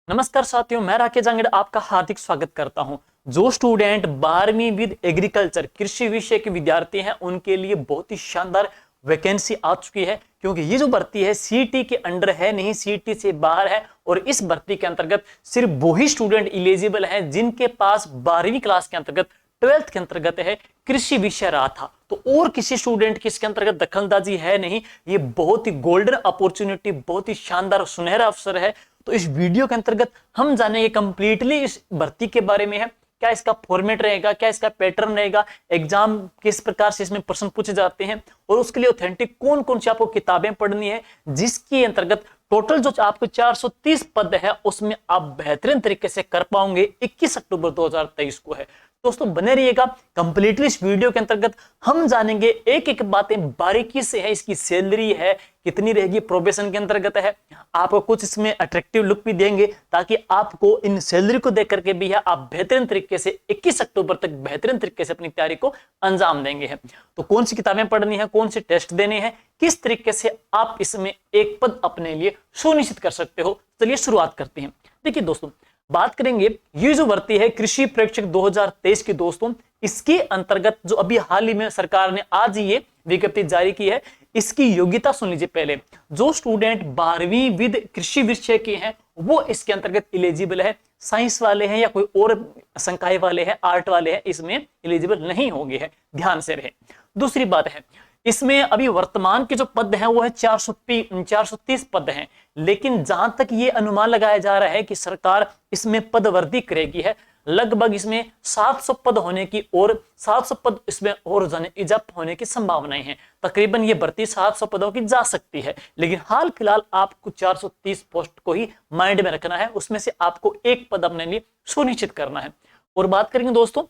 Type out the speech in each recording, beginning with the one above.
नमस्कार साथियों, मैं राकेश जांगड़ आपका हार्दिक स्वागत करता हूं। जो स्टूडेंट 12वीं विद एग्रीकल्चर कृषि विषय के विद्यार्थी हैं उनके लिए बहुत ही शानदार वैकेंसी आ चुकी है, क्योंकि ये जो भर्ती है सीईटी के अंडर है नहीं, सीईटी से बाहर है। और इस भर्ती के अंतर्गत सिर्फ वही स्टूडेंट एलिजिबल हैं जिनके पास 12वीं क्लास के अंतर्गत 12th के अंतर्गत है कृषि विषय रहा था। तो और किसी स्टूडेंट की इसके अंतर्गत दखलंदाजी है नहीं। ये बहुत ही गोल्डन अपॉर्चुनिटी, बहुत ही शानदार सुनहरा अवसर है। तो इस वीडियो के अंतर्गत हम जानेंगे कंप्लीटली इस भर्ती के बारे में है। क्या इसका फॉर्मेट रहेगा, क्या इसका पैटर्न रहेगा, एग्जाम किस प्रकार से इसमें प्रश्न पूछे जाते हैं, और उसके लिए ऑथेंटिक कौन कौन सी आपको किताबें पढ़नी है, जिसके अंतर्गत टोटल जो आपको 430 पद है उसमें आप बेहतरीन तरीके से कर पाओगे। 21 अक्टूबर 2023 को है। दोस्तों बने रहिएगा, कंप्लीटली इस वीडियो के अंतर्गत हम जानेंगे एक एक बातें बारीकी से है। इसकी सैलरी है कितनी रहेगी, प्रोबेशन के अंतर्गत है, आपको कुछ इसमें अट्रैक्टिव लुक भी देंगे ताकि आपको इन सैलरी को देख करके भी है आप बेहतरीन तरीके से 21 अक्टूबर तक बेहतरीन तरीके से अपनी तैयारी को अंजाम देंगे हैं। तो कौन सी किताबें पढ़नी है, कौन से टेस्ट देने हैं, किस तरीके से आप इसमें एक पद अपने लिए सुनिश्चित कर सकते हो, चलिए शुरुआत करते हैं। देखिए दोस्तों, बात करेंगे ये जो भर्ती है कृषि प्रेक्षक 2023 की। दोस्तों इसके अंतर्गत जो अभी हाल ही में सरकार ने आज ये विज्ञप्ति जारी की है, इसकी योग्यता सुन लीजिए पहले। जो स्टूडेंट 12वीं विद कृषि विषय के हैं वो इसके अंतर्गत एलिजिबल है। साइंस वाले हैं या कोई और संकाय वाले हैं, आर्ट वाले हैं, इसमें एलिजिबल नहीं होंगे, है ध्यान से रहे। दूसरी बात है, इसमें अभी वर्तमान के जो पद हैं वो है 430 पद हैं, लेकिन जहां तक ये अनुमान लगाया जा रहा है कि सरकार इसमें पद वृद्धि करेगी है, लगभग इसमें 700 पद होने की और 700 पद इसमें और इजाफा होने की संभावनाएं हैं। तकरीबन ये भर्ती 700 पदों की जा सकती है, लेकिन हाल फिलहाल आपको 430 पोस्ट को ही माइंड में रखना है। उसमें से आपको एक पद अपने लिए सुनिश्चित करना है। और बात करेंगे दोस्तों,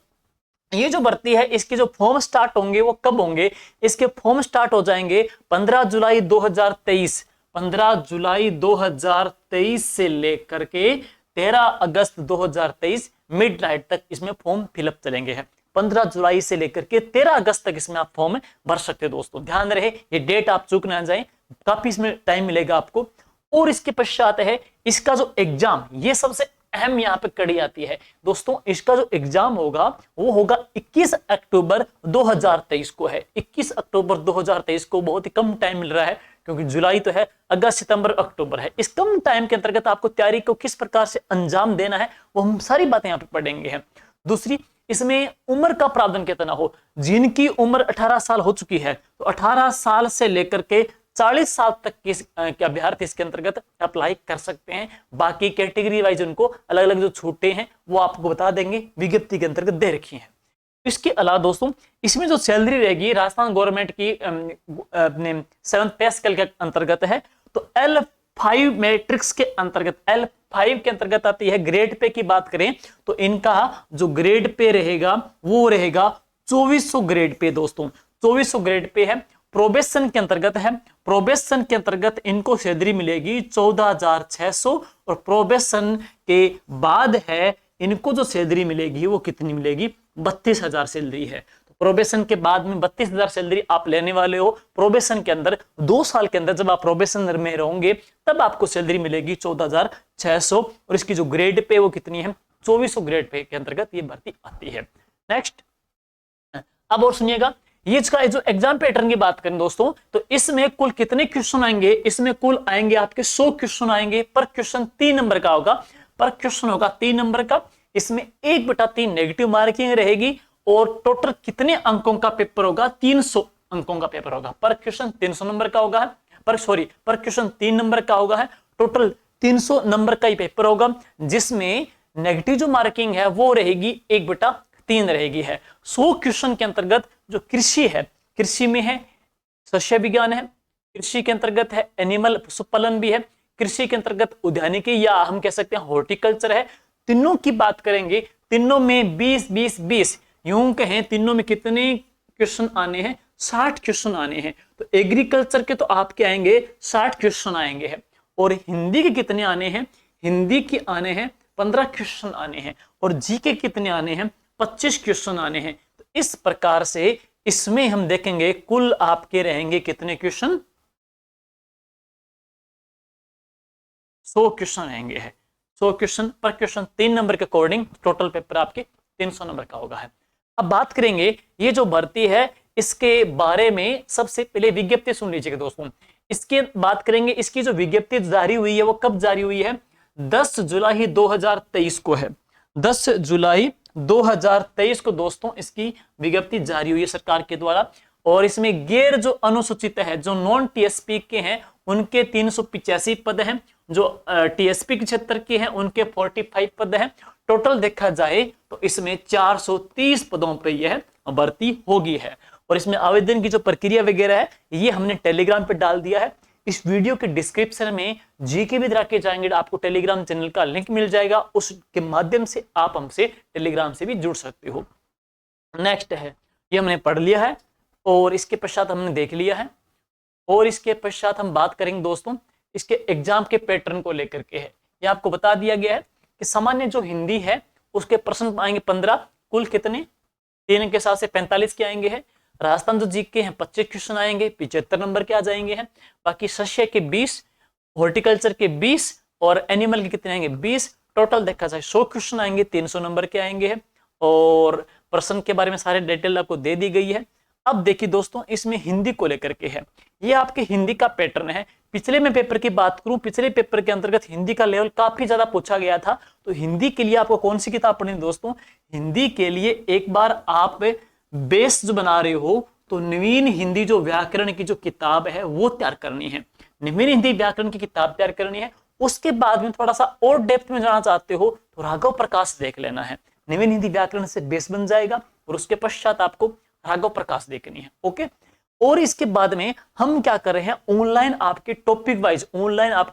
ये जो भर्ती है इसके जो फॉर्म स्टार्ट होंगे वो कब होंगे। इसके फॉर्म स्टार्ट हो जाएंगे 15 जुलाई 2023। 15 जुलाई 2023 से लेकर के 13 अगस्त 2023 मिड नाइट तक इसमें फॉर्म फिलअप चलेंगे हैं। 15 जुलाई से लेकर के 13 अगस्त तक इसमें आप फॉर्म भर सकते हैं। दोस्तों ध्यान रहे, ये डेट आप चूक ना जाए, काफी इसमें टाइम मिलेगा आपको। और इसके पश्चात है इसका जो एग्जाम, ये सबसे अहम यहाँ पे कड़ी आती है दोस्तों। इसका जो एग्जाम होगा वो होगा 21 अक्टूबर 2023 को है। 21 अक्टूबर 2023 को बहुत ही कम टाइम मिल रहा है, क्योंकि जुलाई तो है, अगस्त सितंबर अक्टूबर है। इस कम टाइम के अंतर्गत आपको तैयारी को किस प्रकार से अंजाम देना है वो हम सारी बातें यहाँ पे पढ़ेंगे हैं। दूसरी, इसमें उम्र का प्रावधान कितना हो। जिनकी उम्र 18 साल हो चुकी है तो 18 साल से लेकर के 40 साल तक के अभ्यर्थी इसके अंतर्गत अप्लाई कर सकते हैं। बाकी कैटेगरी वाइज उनको अलग अलग जो छूटें हैं वो आपको बता देंगे, विज्ञप्ति के अंतर्गत दे रखी हैं। इसके अलावा दोस्तों इसमें जो सैलरी रहेगी राजस्थान गवर्नमेंट की अपने 7th पे स्केल के अंतर्गत है। तो L5 मैट्रिक्स के अंतर्गत, L5 के अंतर्गत आती है। ग्रेड पे की बात करें तो इनका जो ग्रेड पे रहेगा वो रहेगा 2400 ग्रेड पे। दोस्तों 2400 ग्रेड पे है। प्रोबेशन के अंतर्गत है, प्रोबेशन के अंतर्गत इनको सैलरी मिलेगी 14,600, और प्रोबेशन के बाद है इनको जो सैलरी मिलेगी वो कितनी मिलेगी, 32,000 सैलरी है। तो प्रोबेशन के बाद में 32,000 सैलरी आप लेने वाले हो। प्रोबेशन के अंदर 2 साल के अंदर जब आप प्रोबेशन में रहोगे तब आपको सैलरी मिलेगी 14,600, और इसकी जो ग्रेड पे वो कितनी है, 2400 ग्रेड पे के अंतर्गत ये भर्ती आती है। नेक्स्ट, अब और सुनिएगा, ये जो एग्जाम पैटर्न की बात करें दोस्तों, तो इसमें कुल कितने क्वेश्चन आएंगे। इसमें कुल आएंगे आपके 100 क्वेश्चन आएंगे। पर क्वेश्चन 3 नंबर का होगा, पर क्वेश्चन होगा 3 नंबर का। इसमें 1/3 नेगेटिव मार्किंग रहेगी, और टोटल कितने अंकों का पेपर होगा, 300 अंकों का पेपर होगा। पर क्वेश्चन 300 नंबर का होगा, पर क्वेश्चन 3 नंबर का होगा है। टोटल 300 नंबर का ही पेपर होगा, जिसमें नेगेटिव जो मार्किंग है वो रहेगी 1/3 रहेगी है। 100 क्वेश्चन के अंतर्गत जो कृषि है, कृषि में है शस्य विज्ञान है, कृषि के अंतर्गत है एनिमल पशुपालन भी है, कृषि के अंतर्गत उद्यानिकी या हम कह सकते हैं हॉर्टिकल्चर है। तीनों की बात करेंगे, तीनों में 20-20-20 यूं कहें, तीनों में कितने क्वेश्चन आने हैं, 60 क्वेश्चन आने हैं। तो एग्रीकल्चर के तो आपके आएंगे 60 क्वेश्चन आएंगे हैं। और हिंदी के कितने आने हैं, हिंदी के आने हैं 15 क्वेश्चन आने हैं। और जीके कितने आने हैं, 25 क्वेश्चन आने हैं। तो इस प्रकार से इसमें हम देखेंगे कुल आपके रहेंगे कितने क्वेश्चन, 100 क्वेश्चन रहेंगे है। 100 क्वेश्चन, पर क्वेश्चन 3 नंबर के अकॉर्डिंग टोटल पेपर आपके 300 नंबर का होगा है। अब बात करेंगे ये जो भर्ती है इसके बारे में, सबसे पहले विज्ञप्ति सुन लीजिएगा दोस्तों। इसके बात करेंगे, इसकी जो विज्ञप्ति जारी हुई है वो कब जारी हुई है, 10 जुलाई 2023 को है। 10 जुलाई 2023 को दोस्तों इसकी विज्ञप्ति जारी हुई है सरकार के द्वारा। और इसमें गैर जो अनुसूचित है, जो नॉन टीएसपी के हैं, उनके 385 पद हैं। जो टीएसपी के क्षेत्र के हैं उनके 45 पद हैं। टोटल देखा जाए तो इसमें 430 पदों पर यह भर्ती होगी है। और इसमें आवेदन की जो प्रक्रिया वगैरह है ये हमने टेलीग्राम पे डाल दिया है। इस वीडियो के डिस्क्रिप्शन में जीके विद राकेश जाएंगे, आपको टेलीग्राम चैनल का लिंक मिल जाएगा, उसके माध्यम से आप हमसे टेलीग्राम से भी जुड़ सकते हो। नेक्स्ट है, ये हमने पढ़ लिया है और इसके पश्चात हमने देख लिया है। और इसके पश्चात हम बात करेंगे दोस्तों इसके एग्जाम के पैटर्न को लेकर के है। ये आपको बता दिया गया है कि सामान्य जो हिंदी है उसके प्रश्न आएंगे 15, कुल कितने 3 के साथ से 45 के आएंगे हैं। राजस्थान जो जीके हैं 25 क्वेश्चन आएंगे, 75 नंबर के आ जाएंगे हैं। बाकी सस्य के 20, हॉर्टिकल्चर के 20 और एनिमल के कितने आएंगे 20। टोटल देखा जाए 100 क्वेश्चन आएंगे, 300 नंबर के आएंगे हैं। और प्रश्न के बारे में सारे डिटेल आपको दे दी गई है। अब देखिए दोस्तों इसमें हिंदी को लेकर के है, ये आपके हिंदी का पैटर्न है। पिछले में पेपर की बात करूं, पिछले पेपर के अंतर्गत हिंदी का लेवल काफी ज्यादा पूछा गया था। तो हिंदी के लिए आपको कौन सी किताब पढ़नी दोस्तों, हिंदी के लिए एक बार आप बेस जो बना रहे हो तो नवीन हिंदी जो व्याकरण की जो किताब है वो तैयार करनी है। नवीन हिंदी व्याकरण की किताब तैयार करनी है। उसके बाद में थोड़ा सा और डेप्थ में जाना चाहते हो तो राघव प्रकाश देख लेना है। नवीन हिंदी व्याकरण से बेस बन जाएगा और उसके पश्चात आपको राघव प्रकाश देखनी है। ओके, और इसके बाद में हम क्या कर रहे हैं, ऑनलाइन आपके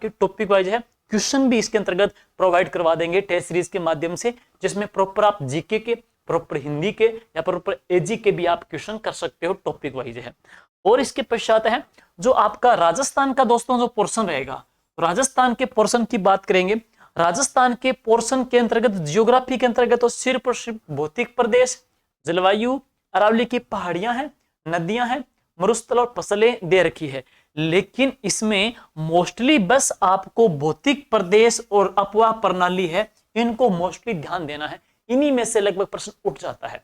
टॉपिक वाइज है क्वेश्चन भी इसके अंतर्गत प्रोवाइड करवा देंगे टेस्ट सीरीज के माध्यम से, जिसमें प्रॉपर आप जीके के, प्रॉपर हिंदी के या प्रॉपर एजी के भी आप क्वेश्चन कर सकते हो, टॉपिक वाइज है। और इसके पश्चात है जो आपका राजस्थान का दोस्तों जो पोर्शन रहेगा, राजस्थान के पोर्शन की बात करेंगे। राजस्थान के पोर्शन के अंतर्गत जियोग्राफी के अंतर्गत तो सिर्फ और सिर्फ भौतिक प्रदेश, जलवायु, अरावली की पहाड़ियां हैं, नदियां हैं, मरुस्थल और फसलें दे रखी है। लेकिन इसमें मोस्टली बस आपको भौतिक प्रदेश और अपवाह प्रणाली है, इनको मोस्टली ध्यान देना है। इन्हीं में से लगभग प्रश्न उठ जाता है।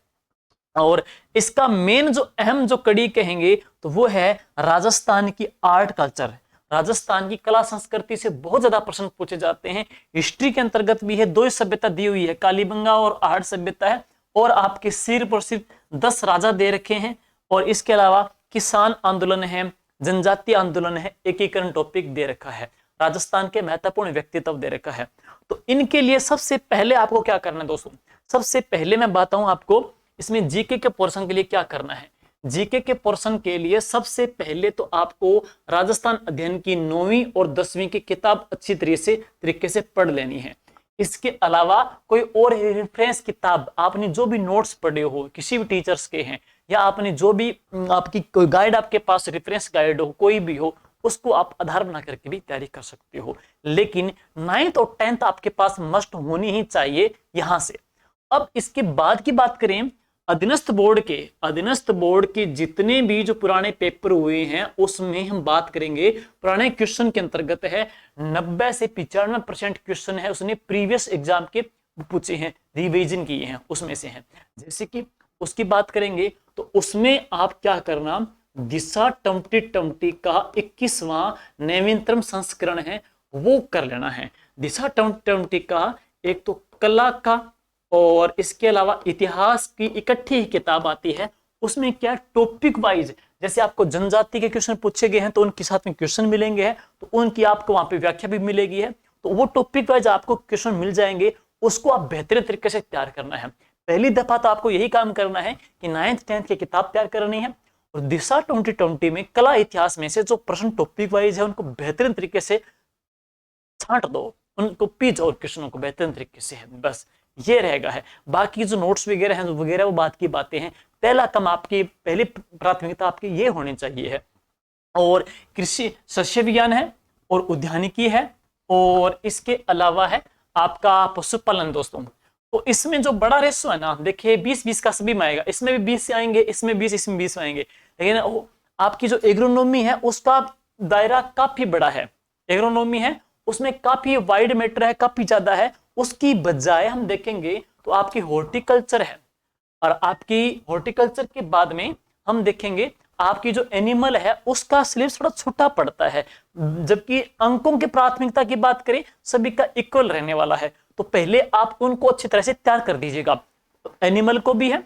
और इसका मेन जो अहम जो कड़ी कहेंगे तो वो है राजस्थान की आर्ट कल्चर, राजस्थान की कला संस्कृति से बहुत ज्यादा प्रश्न पूछे जाते हैं। हिस्ट्री के अंतर्गत भी है, 2 सभ्यता दी हुई है, कालीबंगा और आहट सभ्यता है। और आपके सिर्फ और सिर्फ 10 राजा दे रखे हैं। और इसके अलावा किसान आंदोलन है, जनजातीय आंदोलन है, एकीकरण टॉपिक दे रखा है, राजस्थान के महत्वपूर्ण व्यक्तित्व दे रखा है। तो इनके लिए सबसे पहले आपको क्या करना है दोस्तों, सबसे पहले मैं बताऊं आपको इसमें जीके के पोर्शन के लिए क्या करना है। जीके के पोर्शन के लिए सबसे पहले तो आपको राजस्थान अध्ययन की 9वीं और 10वीं की किताब अच्छी तरीके से पढ़ लेनी है। इसके अलावा कोई और रेफरेंस किताब, आपने जो भी नोट्स पढ़े हो किसी भी टीचर्स के हैं, या आपने जो भी आपकी कोई गाइड आपके पास रेफरेंस गाइड हो कोई भी हो, उसको आप आधार बना करके भी तैयारी कर सकते हो। लेकिन 9th और 10th आपके पास मस्ट होनी ही चाहिए यहां से। अब इसके बाद की बात करें, अधीनस्थ बोर्ड के जितने भी जो पुराने पेपर हुए हैं उसमें हम बात करेंगे, पुराने क्वेश्चन के अंतर्गत है 90 से 95% क्वेश्चन है उसने प्रीवियस एग्जाम के पूछे हैं, रिवीजन किए हैं, उसमें से हैं। जैसे कि उसकी बात करेंगे तो उसमें आप क्या करना, दिशा टमटी का 21वां नवीनतम संस्करण है वो कर लेना है। दिशा टमटी का एक तो कला का और इसके अलावा इतिहास की इकट्ठी ही किताब आती है, उसमें क्या टॉपिक वाइज, जैसे आपको जनजाति के क्वेश्चन पूछे गए हैं तो उनके साथ में क्वेश्चन मिलेंगे तो उनकी आपको वहां पे व्याख्या भी मिलेगी है, तो वो टॉपिक वाइज आपको क्वेश्चन मिल जाएंगे, उसको आप बेहतरीन तरीके से तैयार करना है। पहली दफा तो आपको यही काम करना है कि 9th 10th की किताब तैयार करनी है और दिशा 2020 में कला इतिहास में से जो प्रश्न टॉपिक वाइज है उनको बेहतरीन तरीके से छांट दो, उनको पीछ और क्वेश्चनों को बेहतरीन तरीके से, बस ये रहेगा है। बाकी जो नोट्स वगैरह हैं वगैरह वो बात की बातें हैं। पहला काम आपकी पहली प्राथमिकता आपकी ये होनी चाहिए है। और कृषि शस्य विज्ञान है और उद्यानिकी है और इसके अलावा है आपका पशुपालन दोस्तों। तो इसमें जो बड़ा रेशो है ना, देखिए 20-20 का सभी में आएगा, इसमें भी 20 आएंगे, इसमें 20, इसमें 20 आएंगे। लेकिन आपकी जो एग्रोनॉमी है उसका दायरा काफी बड़ा है, एग्रोनॉमी है उसमें काफी वाइड मैटर है, काफी ज्यादा है। उसकी बजाय हम देखेंगे तो आपकी हॉर्टिकल्चर है, और आपकी हॉर्टिकल्चर के बाद में हम देखेंगे आपकी जो एनिमल है उसका सिलेबस थोड़ा छोटा पड़ता है, जबकि अंकों की प्राथमिकता की बात करें सभी का इक्वल रहने वाला है। तो पहले आप उनको अच्छी तरह से तैयार कर दीजिएगा। तो एनिमल को भी है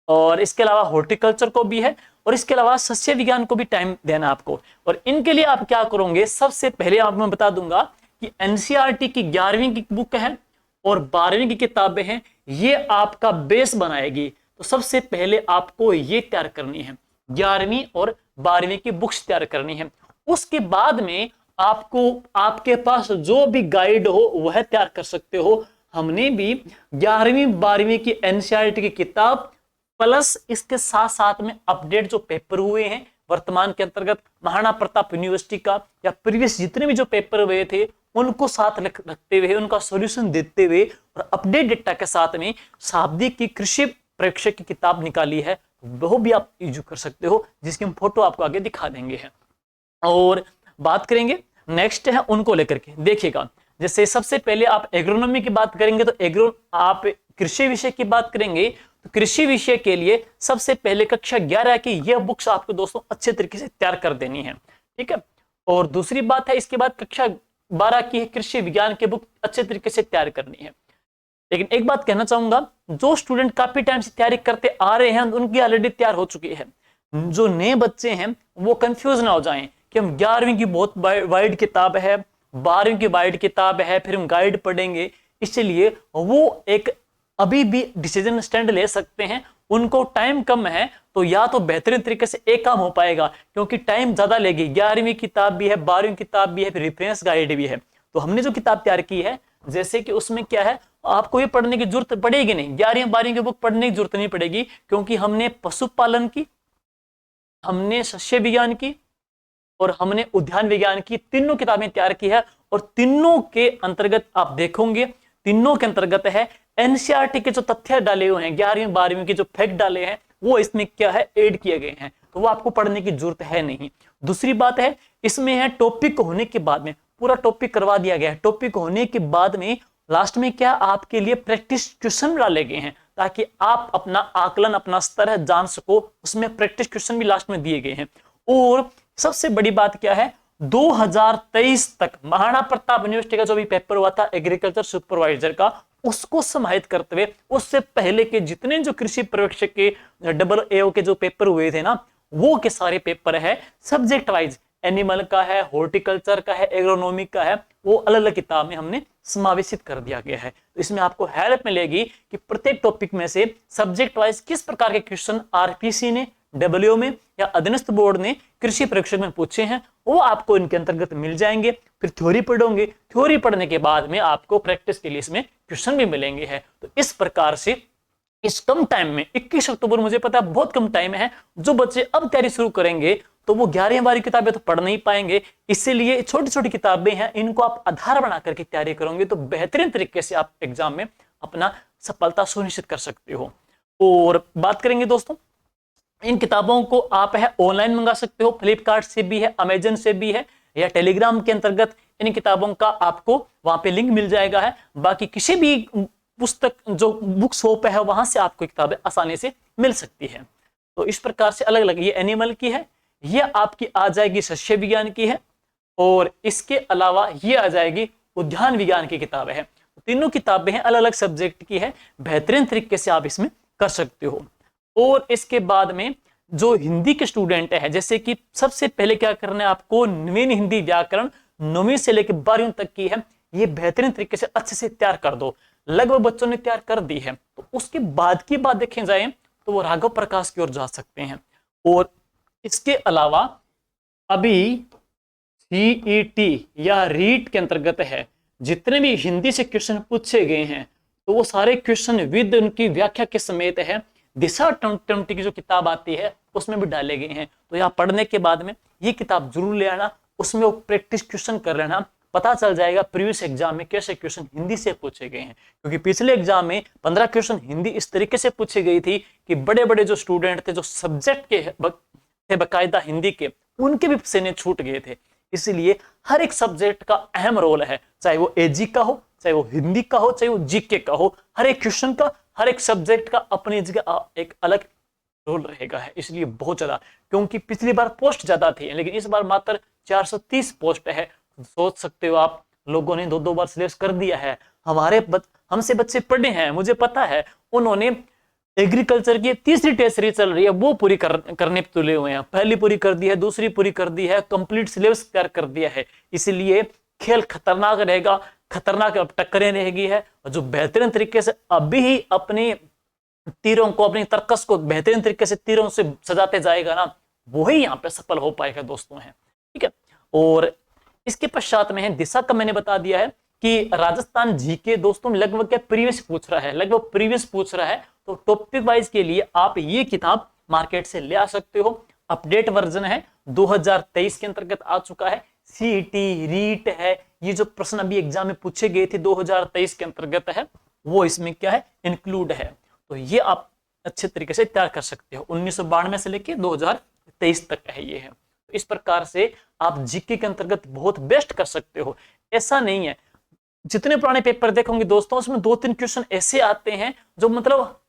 और इसके अलावा हॉर्टिकल्चर को भी है, और इसके अलावा सस्य विज्ञान को भी टाइम देना आपको। और इनके लिए आप क्या करोगे, सबसे पहले आप मैं बता दूंगा कि एनसीईआरटी की 11वीं की बुक है और 12वीं की किताबें हैं, ये आपका बेस बनाएगी। तो सबसे पहले आपको ये तैयार करनी है, 11वीं और 12वीं की बुक्स तैयार करनी है। उसके बाद में आपको आपके पास जो भी गाइड हो वह तैयार कर सकते हो। हमने भी 11वीं 12वीं की एनसीईआरटी की किताब प्लस इसके साथ साथ में अपडेट जो पेपर हुए हैं वर्तमान के अंतर्गत महाराणा प्रताप यूनिवर्सिटी का, या प्रीवियस जितने भी जो पेपर हुए थे उनको साथ रखते हुए, उनका सॉल्यूशन देते हुए और अपडेट डेटा के साथ में शाब्दिक की कृषि प्रेक्षक की किताब निकाली है, वो भी आप यूज कर सकते हो, जिसकी हम फोटो आपको आगे दिखा देंगे हैं। और बात करेंगे नेक्स्ट है उनको लेकर के, देखिएगा जैसे सबसे पहले आप एग्रोनॉमी की बात करेंगे तो आप कृषि विषय की बात करेंगे तो कृषि विषय के लिए सबसे पहले कक्षा 11 की यह बुक्स आपको दोस्तों अच्छे तरीके से तैयार कर देनी है, ठीक है। और दूसरी बात है इसके बाद कक्षा 12 की कृषि विज्ञान की बुक अच्छे तरीके से तैयार करनी है। लेकिन एक बात कहना चाहूंगा, जो स्टूडेंट काफी टाइम से तैयारी करते आ रहे हैं उनकी ऑलरेडी तैयार हो चुकी है। जो नए बच्चे हैं वो कंफ्यूज ना हो जाएं कि हम 11वीं की बहुत वाइड किताब है, 12वीं की वाइड किताब है, फिर हम गाइड पढ़ेंगे, इसलिए वो एक अभी भी डिसीजन स्टैंड ले सकते हैं। उनको टाइम कम है तो या तो बेहतरीन तरीके से एक काम हो पाएगा, क्योंकि टाइम ज्यादा लेगी, 11वीं किताब भी है, 12वीं किताब भी है, फिर रेफरेंस गाइड भी है। तो हमने जो किताब तैयार की है जैसे कि उसमें क्या है, आपको ये पढ़ने की जरूरत पड़ेगी नहीं, 11वीं 12वीं की बुक पढ़ने की जरूरत नहीं पड़ेगी, क्योंकि हमने पशुपालन की, हमने सस्य विज्ञान की और हमने उद्यान विज्ञान की तीनों किताबें तैयार की है। और तीनों के अंतर्गत आप देखोगे, तीनों के अंतर्गत है एनसीईआरटी के जो तथ्य डाले हुए हैं, 11वीं 12वीं के जो फैक्ट डाले हैं वो इसमें क्या है ऐड किए गए हैं, तो वो आपको पढ़ने की जरूरत है नहीं। दूसरी बात है इसमें है टॉपिक होने के बाद में पूरा टॉपिक करवा दिया गया है। टॉपिक होने के बाद में लास्ट में क्या आपके लिए प्रैक्टिस क्वेश्चन डाले गए हैं, ताकि आप अपना आकलन, अपना स्तर है जान सको, उसमें प्रैक्टिस क्वेश्चन भी लास्ट में दिए गए हैं। और सबसे बड़ी बात क्या है, 2023 तक महाराणा प्रताप यूनिवर्सिटी का जो भी पेपर हुआ था एग्रीकल्चर सुपरवाइजर का, उसको समाहित करते हुए उससे पहले के जितने जो कृषि पर्यवेक्षक के AAO के जो पेपर हुए थे ना, वो के सारे पेपर है सब्जेक्ट वाइज, एनिमल का है, हॉर्टिकल्चर का है, एग्रोनॉमी का है, वो अलग अलग किताब में हमने समावेशित कर दिया गया है। तो इसमें आपको हेल्प मिलेगी कि प्रत्येक टॉपिक में से सब्जेक्ट वाइज किस प्रकार के क्वेश्चन आरपीसी ने, डब्ल्यू में या अधीनस्थ बोर्ड ने कृषि परीक्षक में पूछे हैं, वो आपको इनके अंतर्गत मिल जाएंगे। फिर थ्योरी पढ़ोगे, थ्योरी पढ़ने के बाद में आपको प्रैक्टिस के लिए इसमें क्वेश्चन भी मिलेंगे हैं। तो इस प्रकार से इस कम टाइम में 21 अक्टूबर, मुझे पता है बहुत कम टाइम है, जो बच्चे अब तैयारी शुरू करेंगे तो वो 11वीं 12वीं किताबें तो पढ़ नहीं पाएंगे, इसीलिए छोटी छोटी किताबें हैं, इनको आप आधार बना करके तैयारी करोगे तो बेहतरीन तरीके से आप एग्जाम में अपना सफलता सुनिश्चित कर सकते हो। और बात करेंगे दोस्तों, इन किताबों को आप है ऑनलाइन मंगा सकते हो, फ्लिपकार्ट से भी है, अमेजन से भी है, या टेलीग्राम के अंतर्गत इन किताबों का आपको वहां पे लिंक मिल जाएगा है। बाकी किसी भी पुस्तक जो बुक शॉप है वहां से आपको किताबें आसानी से मिल सकती है। तो इस प्रकार से अलग अलग, ये एनिमल की है, ये आपकी आ जाएगी सस्य विज्ञान की है, और इसके अलावा ये आ जाएगी उद्यान विज्ञान की किताब है। तीनों किताबें हैं, अलग अलग सब्जेक्ट की है, बेहतरीन तरीके से आप इसमें कर सकते हो। और इसके बाद में जो हिंदी के स्टूडेंट है, जैसे कि सबसे पहले क्या करना है आपको, नवीन हिंदी व्याकरण 9वीं से लेकर 12वीं तक की है, ये बेहतरीन तरीके से अच्छे से तैयार कर दो। लगभग बच्चों ने तैयार कर दी है, तो उसके बाद की बात देखें जाए तो वो राघव प्रकाश की ओर जा सकते हैं। और इसके अलावा अभी CET या रीट के अंतर्गत है, जितने भी हिंदी से क्वेश्चन पूछे गए हैं तो वो सारे क्वेश्चन विद उनकी व्याख्या के समेत है, दिशा 2020 की जो किताब आती है उसमें भी डाले गए हैं। तो यहाँ पढ़ने के बाद में ये किताब जरूर ले आना, उसमें वो प्रैक्टिस क्वेश्चन कर लेना, पता चल जाएगा प्रीवियस एग्जाम में कैसे क्वेश्चन हिंदी से पूछे गए हैं। क्योंकि पिछले एग्जाम में 15 क्वेश्चन हिंदी इस तरीके से पूछी गई थी कि बड़े बड़े जो स्टूडेंट थे, जो सब्जेक्ट के थे बकायदा हिंदी के, उनके भी पसीने छूट गए थे। इसलिए हर एक सब्जेक्ट का अहम रोल है, चाहे वो एजी का हो, चाहे वो हिंदी का हो, चाहे वो जीके का हो, हर एक क्वेश्चन का, हर एक सब्जेक्ट का अपनी जगह एक अलग रोल रहेगा है। इसलिए बहुत ज्यादा, क्योंकि पिछली बार पोस्ट ज्यादा थी लेकिन इस बार मात्र 430 पोस्ट है। सोच सकते हो आप, लोगों ने 2-2 बार सिलेक्ट कर दिया है। हमसे बच्चे पढ़े हैं, मुझे पता है, उन्होंने एग्रीकल्चर की तीसरी टेस्ट सीरीज चल रही है वो पूरी करने पे तुले हुए हैं। पहली पूरी कर दी है, दूसरी पूरी कर दी है, कंप्लीट सिलेबस तैयार कर दिया है। इसलिए खेल खतरनाक रहेगा, खतरनाक अब टक्करें रहेगी है। और जो बेहतरीन तरीके से अभी ही अपने तीरों को, अपनी तर्कस को बेहतरीन तरीके से तीरों से सजाते जाएगा ना, वही यहाँ पे सफल हो पाएगा दोस्तों है। ठीक है, और इसके पश्चात में है दिशा का, मैंने बता दिया है कि राजस्थान जीके दोस्तों लगभग क्या प्रीवियस पूछ रहा है, लगभग प्रीवियस पूछ रहा है। तो टॉपिक वाइज के लिए आप ये किताब मार्केट से ले आ सकते हो। अपडेट वर्जन है, 2023 के अंतर्गत आ चुका है। सीईटी, रीट है, ये जो प्रश्न अभी एग्जाम में पूछे गए थे 2023 के अंतर्गत है, वो इसमें क्या है, इंक्लूड है। तो ये आप अच्छे तरीके से तैयार कर सकते हो। 1992 से लेके 2023 तक है ये है। तो इस प्रकार से आप जीके के अंतर्गत बहुत बेस्ट कर सकते हो। ऐसा नहीं है, जितने पुराने पेपर देखोगे दोस्तों उसमें 2-3 क्वेश्चन ऐसे आते हैं जो मतलब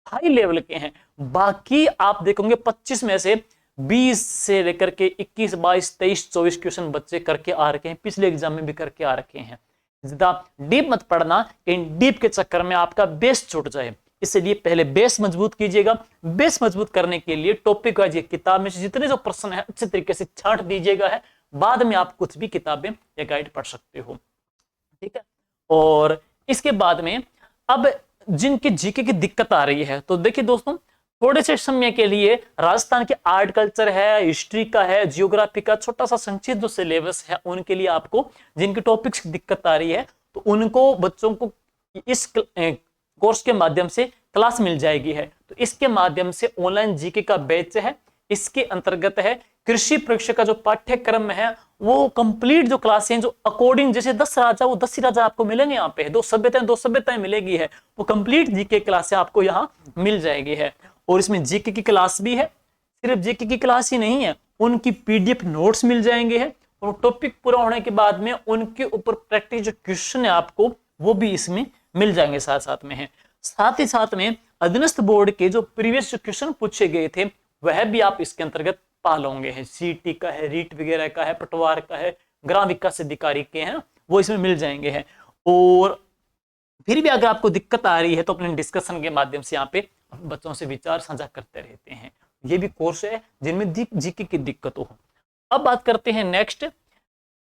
हाई लेवल के हैं। बाकी आप देखोगे 25 में से 20 से लेकर के 21, 22, 23, 24 क्वेश्चन बच्चे करके आ रखे हैं, पिछले एग्जाम में भी करके आ रखे हैं। ज्यादा डीप मत पढ़ना, कहीं डीप के चक्कर में आपका बेस छूट जाए। इसलिए पहले बेस मजबूत कीजिएगा। बेस मजबूत करने के लिए टॉपिक वाइज किताब में से जितने जो प्रश्न है अच्छे तरीके से छांट दीजिएगा है, बाद में आप कुछ भी किताबें या गाइड पढ़ सकते हो। ठीक है, और इसके बाद में अब जिनकी जीके की दिक्कत आ रही है, तो देखिए दोस्तों, थोड़े से समय के लिए राजस्थान के आर्ट कल्चर है, हिस्ट्री का है, जियोग्राफी का छोटा सा संक्षिप्त जो सिलेबस है, उनके लिए आपको जिनके टॉपिक्स की दिक्कत आ रही है तो उनको बच्चों को इस कोर्स के माध्यम से क्लास मिल जाएगी है। तो इसके माध्यम से ऑनलाइन जीके का बैच है, इसके अंतर्गत है कृषि परीक्षा का जो पाठ्यक्रम है वो कंप्लीट जो क्लासें जो अकॉर्डिंग, जैसे 10 राजा वो 10 ही राजा आपको मिलेंगे यहाँ पे, 2 सभ्यताएं मिलेगी है, वो कंप्लीट जीके क्लासें आपको यहाँ मिल जाएगी है। और इसमें जीके की क्लास भी है, सिर्फ जीके की क्लास ही नहीं है, उनकी पीडीएफ नोट्स मिल जाएंगे है, और टॉपिक पूरा होने के बाद में उनके ऊपर प्रैक्टिस जो क्वेश्चन है आपको वो भी इसमें मिल जाएंगे साथ साथ में है। साथ ही साथ में अधीनस्थ बोर्ड के जो प्रीवियस क्वेश्चन पूछे गए थे वह भी आप इसके अंतर्गत पा लोगे है। सीटी का है, रीट वगैरह का है, पटवार का है, ग्राम विकास अधिकारी के हैं, वो इसमें मिल जाएंगे हैं। और फिर भी अगर आपको दिक्कत आ रही है तो अपने डिस्कशन के माध्यम से यहाँ पे बच्चों से विचार साझा करते रहते हैं। ये भी कोर्स है जिनमें जीके की दिक्कत हो। अब बात करते हैं नेक्स्ट।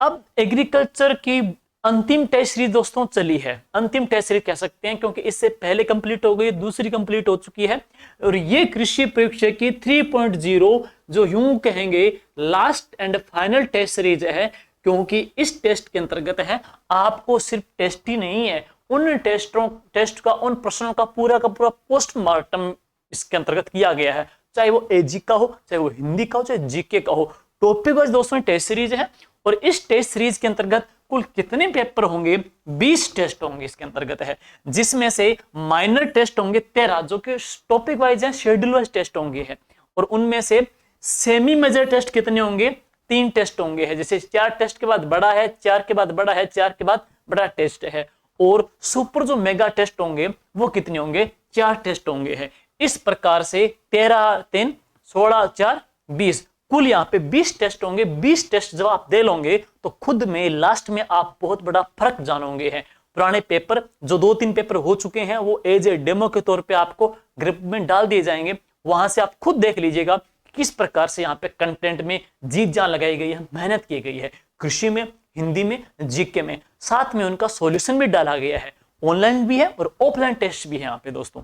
अब एग्रीकल्चर की अंतिम टेस्ट सीरीज दोस्तों चली है, अंतिम टेस्ट सीरीज कह सकते हैं क्योंकि इससे पहले कंप्लीट हो गई, दूसरी कंप्लीट हो चुकी है। और ये कृषि परीक्षा की 3.0 जो यूं कहेंगे last and final test series है, क्योंकि इस टेस्ट के अंतर्गत है आपको सिर्फ टेस्ट ही नहीं है, उन टेस्ट का, उन प्रश्नों का पूरा पोस्टमार्टम इसके अंतर्गत किया गया है, चाहे वो एजी का हो, चाहे वो हिंदी का हो, चाहे जीके का हो। टॉपिक वाइज दोस्तों टेस्ट सीरीज है। और इस टेस्ट सीरीज के अंतर्गत कुल कितने पेपर होंगे, 20 टेस्ट होंगे इसके अंतर्गत है, जिसमें से माइनर टेस्ट होंगे 13 जो कि टॉपिक वाइज है, शेड्यूल वाइज टेस्ट होंगे है। और उनमें से सेमी मेजर टेस्ट कितने होंगे, 3 टेस्ट होंगे है, जैसे 4 टेस्ट के बाद बड़ा है, 4 के बाद बड़ा है, 4 के बाद बड़ा टेस्ट है। और सुपर जो मेगा टेस्ट होंगे वो कितने होंगे, 4 टेस्ट होंगे है। इस प्रकार से 13, 3, 16, 4, 20 कुल यहाँ पे 20 टेस्ट होंगे। 20 टेस्ट जब आप दे लोगे तो खुद में लास्ट में आप बहुत बड़ा फर्क जानोगे हैं। पुराने पेपर जो 2-3 पेपर हो चुके हैं वो एज ए डेमो के तौर पे आपको ग्रुप में डाल दिए जाएंगे, वहां से आप खुद देख लीजिएगा किस प्रकार से यहाँ पे कंटेंट में जीत जान लगाई गई है, मेहनत की गई है, कृषि में, हिंदी में, जीके में, साथ में उनका सॉल्यूशन भी डाला गया है, ऑनलाइन भी है और ऑफलाइन टेस्ट भी है यहाँ पे दोस्तों।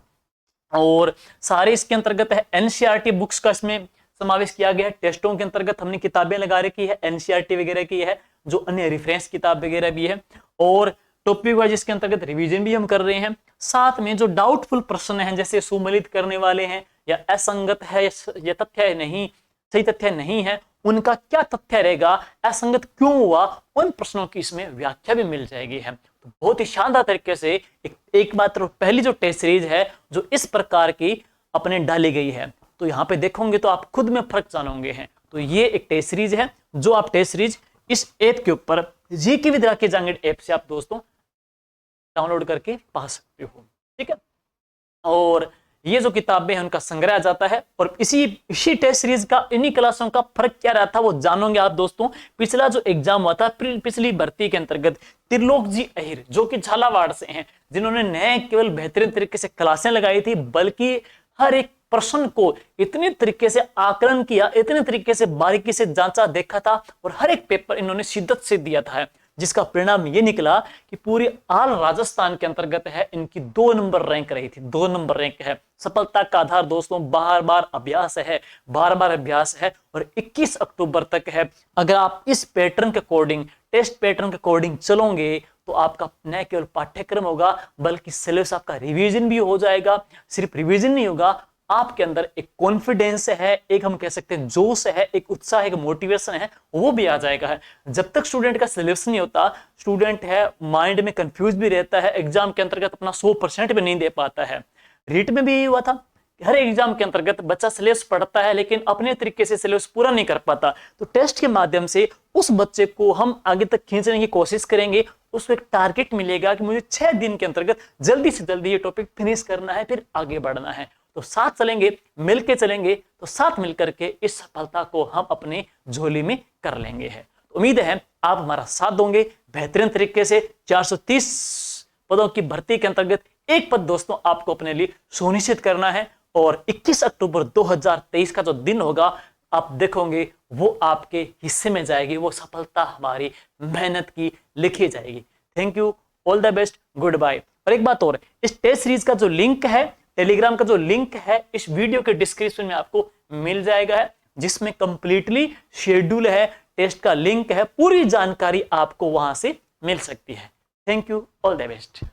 और सारे इसके अंतर्गत है एनसीईआरटी बुक्स का इसमें समावेश किया गया है। टेस्टों के अंतर्गत हमने किताबें लगा रखी है, एनसीईआरटी वगैरह की है, जो अन्य रेफरेंस किताब वगैरह भी है। और टॉपिक वाइज इसके अंतर्गत रिवीजन भी हम कर रहे हैं। साथ में जो डाउटफुल प्रश्न हैं, जैसे सुमेलित करने वाले हैं या असंगत है या तथ्य नहीं, सही तथ्य नहीं है, उनका क्या तथ्य रहेगा, असंगत क्यों हुआ, उन प्रश्नों की इसमें व्याख्या भी मिल जाएगी है। तो बहुत ही शानदार तरीके से एक मात्र पहली जो टेस्ट सीरीज है जो इस प्रकार की अपने डाली गई है। तो यहाँ पे देखोगे तो आप खुद में फर्क जानोगे हैं। तो ये एक टेस्ट सीरीज है जो आप टेस्ट सीरीज इस ऐप के ऊपर GK with Rakesh Jangad app से आप दोस्तों डाउनलोड करके पा सकते हो। ठीक है, और ये जो किताबें हैं उनका संग्रह आ जाता है। और इसी टेस्ट सीरीज का इन्हीं क्लासों का फर्क क्या रहा था वो जानोगे आप दोस्तों। पिछला जो एग्जाम हुआ था पिछली भर्ती के अंतर्गत त्रिलोक जी अहिर जो कि झालावाड़ से हैं, जिन्होंने नए केवल बेहतरीन तरीके से क्लासें लगाई थी, बल्कि हर एक प्रश्न को इतने तरीके से आकलन किया, इतने तरीके से बारीकी से जांचा देखा था, और हर एक पेपर इन्होंने शिद्दत से दिया था, जिसका परिणाम ये निकला कि पूरी आल राजस्थान के अंतर्गत है इनकी 2 नंबर रैंक रही थी। 2 नंबर रैंक है। सफलता का आधार दोस्तों बार बार अभ्यास है, बार बार अभ्यास है, और 21 अक्टूबर तक है। अगर आप इस पैटर्न के अकॉर्डिंग, टेस्ट पैटर्न के अकॉर्डिंग चलोगे तो आपका न केवल पाठ्यक्रम होगा बल्कि सिलेबस आपका रिवीजन भी हो जाएगा। सिर्फ रिवीजन नहीं होगा, आपके अंदर एक कॉन्फिडेंस है, एक हम कह सकते हैं जोश है, एक उत्साह, एक मोटिवेशन है, वो भी आ जाएगा है। जब तक स्टूडेंट का सिलेबस नहीं होता, स्टूडेंट है माइंड में कंफ्यूज भी रहता है, एग्जाम के अंतर्गत अपना 100% भी नहीं दे पाता है। रीट में भी यही हुआ था। हर एग्जाम के अंतर्गत बच्चा सिलेबस पढ़ता है लेकिन अपने तरीके से सिलेबस पूरा नहीं कर पाता। तो टेस्ट के माध्यम से उस बच्चे को हम आगे तक खींचने की कोशिश करेंगे। उसको एक टारगेट मिलेगा कि मुझे 6 दिन के अंतर्गत जल्दी से जल्दी ये टॉपिक फिनिश करना है, फिर आगे बढ़ना है। तो साथ चलेंगे, मिलके चलेंगे, तो साथ मिलकर के इस सफलता को हम अपने झोली में कर लेंगे है। तो उम्मीद है आप हमारा साथ दोगे बेहतरीन तरीके से। 430 पदों की भर्ती के अंतर्गत एक पद दोस्तों आपको अपने लिए सुनिश्चित करना है, और 21 अक्टूबर 2023 का जो दिन होगा आप देखोगे वो आपके हिस्से में जाएगी, वो सफलता हमारी मेहनत की लिखी जाएगी। Thank you, all the best, good bye. और एक बात और, इस टेस्ट सीरीज का जो लिंक है, टेलीग्राम का जो लिंक है, इस वीडियो के डिस्क्रिप्शन में आपको मिल जाएगा है, जिसमें कंप्लीटली शेड्यूल है, टेस्ट का लिंक है, पूरी जानकारी आपको वहां से मिल सकती है। Thank you, all the best.